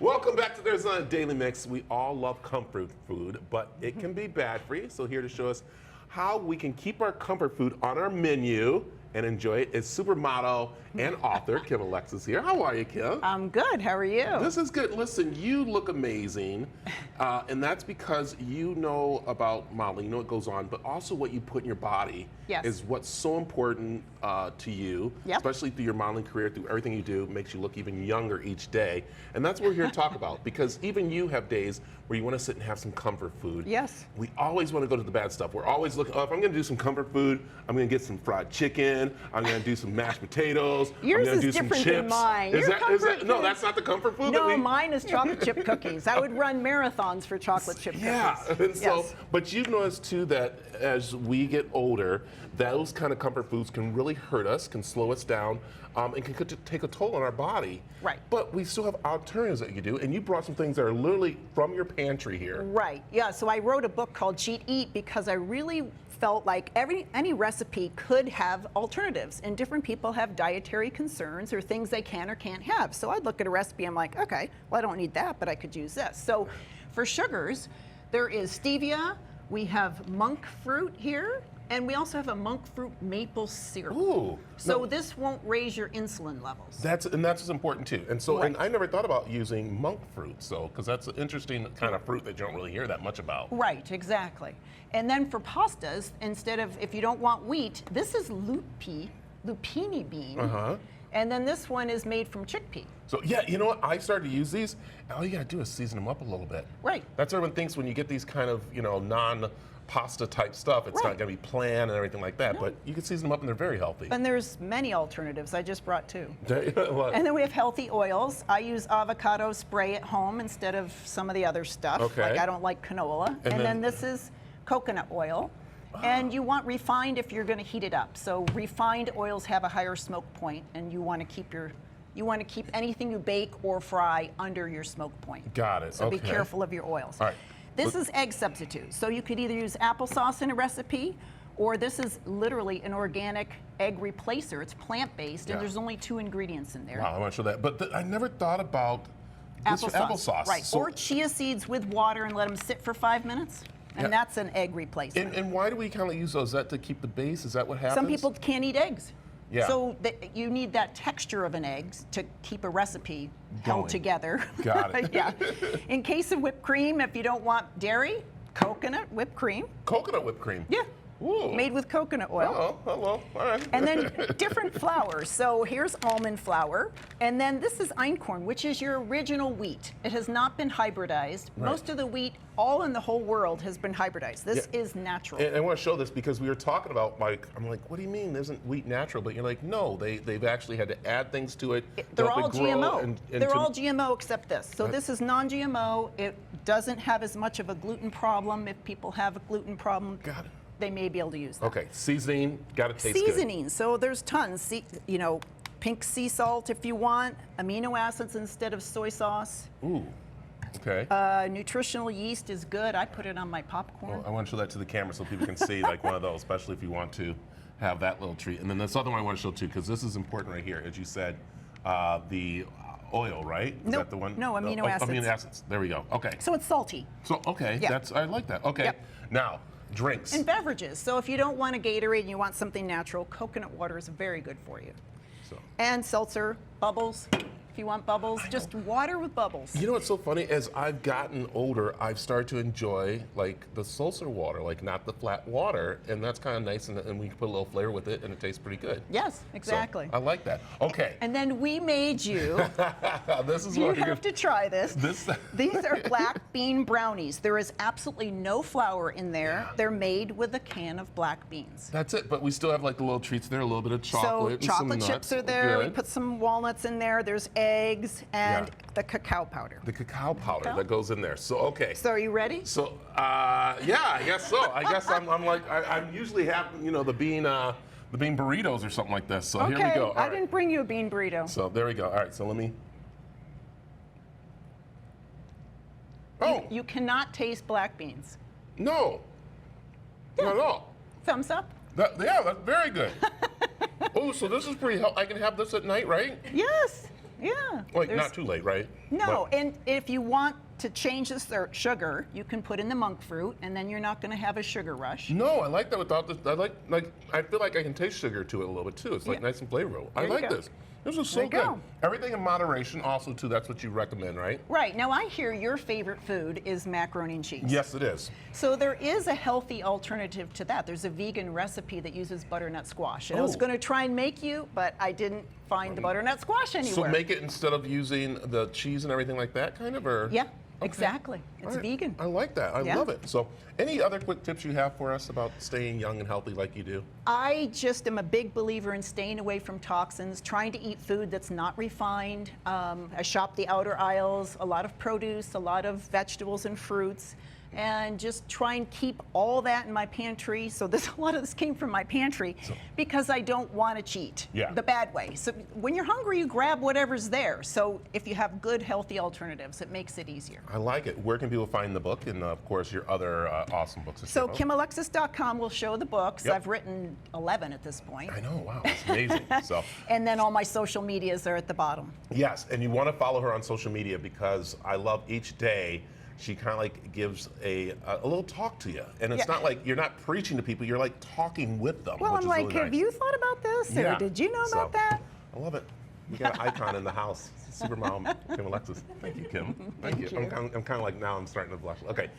Welcome back to There's a Daily Mix. We all love comfort food, but it can be bad for you. So here to show us how we can keep our comfort food on our menu and enjoy it is supermodel and author Kim Alexis here. How are you, Kim? I'm good. How are you? This is good. Listen, you look amazing, and that's because you know about modeling, you know what goes on, but also what you put in your body is what's so important to you, especially through your modeling career, through everything you do, makes you look even younger each day. And that's what we're here to talk about, because even you have days where you want to sit and have some comfort food. Yes. We always want to go to the bad stuff. We're always looking, oh, if I'm going to do some comfort food, I'm going to get some fried chicken, I'm going to do some mashed potatoes, Yours I'm going to do is some different chips. than mine. Is that, no, that's not the comfort food? No, mine is chocolate chip cookies. I would run marathons for chocolate chip cookies. Yeah, and so, but you've noticed too that as we get older, those kind of comfort foods can really hurt us, can slow us down, and can take a toll on our body. Right. But we still have alternatives that you do, and you brought some things that are literally from your pantry here. Right, yeah, so I wrote a book called Cheat Eat because I really felt like any recipe could have alternatives, and different people have dietary concerns or things they can or can't have. So I'd look at a recipe, I'm like, okay, well I don't need that, but I could use this. So for sugars, there is stevia, we have monk fruit here, and we also have a monk fruit maple syrup. Ooh. So this won't raise your insulin levels. That's what's important too. And so, and I never thought about using monk fruit, so because that's an interesting kind of fruit that you don't really hear that much about. Right, exactly. And then for pastas, instead of, if you don't want wheat, this is lupini bean. And then this one is made from chickpea. So yeah, you know what? I started to use these. All you gotta do is season them up a little bit. Right. That's what everyone thinks when you get these kind of, non-pasta type stuff. It's not gonna be bland and everything like that. No. But you can season them up and they're very healthy. And there's many alternatives. I just brought two. What? And then we have healthy oils. I use avocado spray at home instead of some of the other stuff. Okay. Like I don't like canola. And then this is coconut oil. And you want refined if you're going to heat it up. So refined oils have a higher smoke point, and you want to keep anything you bake or fry under your smoke point. Got it. So be careful of your oils. All right. This is egg substitute. So you could either use applesauce in a recipe, or this is literally an organic egg replacer. It's plant-based, and there's only 2 ingredients in there. Wow, I want to show that. But I never thought about applesauce. Right. So, or chia seeds with water and let them sit for 5 minutes. And that's an egg replacement. And why do we kind of use those? Is that to keep the base? Is that what happens? Some people can't eat eggs. Yeah. So you need that texture of an egg to keep a recipe held together. Got it. Yeah. In case of whipped cream, if you don't want dairy, coconut whipped cream. Coconut whipped cream? Yeah. Ooh. Made with coconut oil. Oh, well, all right. And then different flours. So here's almond flour, and then this is einkorn, which is your original wheat. It has not been hybridized. Right. Most of the wheat, all in the whole world, has been hybridized. This is natural. And I want to show this because we were talking about, I'm like, what do you mean isn't wheat natural? But you're like, no, they've actually had to add things to it. They're all GMO. They're all GMO except this. So this is non-GMO. It doesn't have as much of a gluten problem. If people have a gluten problem, got it. They may be able to use that. Okay, seasoning, got to taste Seasoning, so there's tons. Pink sea salt if you want, amino acids instead of soy sauce. Ooh, okay. Nutritional yeast is good. I put it on my popcorn. Well, I want to show that to the camera so people can see like one of those, especially if you want to have that little treat. And then this other one I want to show too, because this is important right here. As you said, the oil, right? Is that the one? No, amino acids. Amino acids. There we go. Okay. So it's salty. So, okay, I like that. Okay. Yep. Now, drinks. And beverages. So if you don't want a Gatorade and you want something natural, coconut water is very good for you. And seltzer, bubbles. If you want bubbles, just water with bubbles. You know what's so funny? As I've gotten older, I've started to enjoy like the seltzer water, like not the flat water, and that's kind of nice, and we can put a little flavor with it, and it tastes pretty good. Yes, exactly. So, I like that. Okay. And then we made you. This is you have to try this. These are black bean brownies. There is absolutely no flour in there. They're made with a can of black beans. That's it. But we still have like the little treats there, a little bit of chocolate. So chocolate and some nuts. chips are there. Good. We put some walnuts in there. There's eggs and the cacao powder. The cacao powder that goes in there. So okay. So are you ready? So yeah, I guess so. I guess I'm usually having the bean burritos or something like this. So here we go. I didn't bring you a bean burrito. So there we go. All right. So let me. Oh. You cannot taste black beans. No. Not at all. Thumbs up. Yeah, that's very good. Oh, so this is pretty. I can have this at night, right? Yes. Yeah. Like, not too late, right? No, and if you want to change the sugar, you can put in the monk fruit, and then you're not going to have a sugar rush. No, I like that without this. I feel like I can taste sugar to it a little bit too. It's like nice and flavorful. I like this. This is so good. Everything in moderation also too, that's what you recommend, right? Right. Now I hear your favorite food is macaroni and cheese. Yes, it is. So there is a healthy alternative to that. There's a vegan recipe that uses butternut squash. And I was going to try and make you, but I didn't find the butternut squash anywhere. So make it instead of using the cheese and everything like that kind of, or? Yeah. Exactly. It's vegan. I like that. I love it. So any other quick tips you have for us about staying young and healthy like you do? I just am a big believer in staying away from toxins, trying to eat food that's not refined. I shop the outer aisles, a lot of produce, a lot of vegetables and fruits, and just try and keep all that in my pantry. So a lot of this came from my pantry because I don't want to cheat the bad way. So when you're hungry, you grab whatever's there. So if you have good, healthy alternatives, it makes it easier. I like it. Where can people find the book and, of course, your other awesome books? So KimAlexis.com will show the books. I've written 11 at this point. I know. Wow. It's amazing. And then all my social medias are at the bottom. Yes. And you want to follow her on social media because I love each day she kind of like gives a little talk to you. And it's not like you're not preaching to people, you're like talking with them. Well, which I'm is like, really have nice. you thought about this? Or did you know about that? I love it. You got an icon in the house. Supermom Kim Alexis. Thank you, Kim. Thank you. I'm kind of like, now I'm starting to blush. Okay.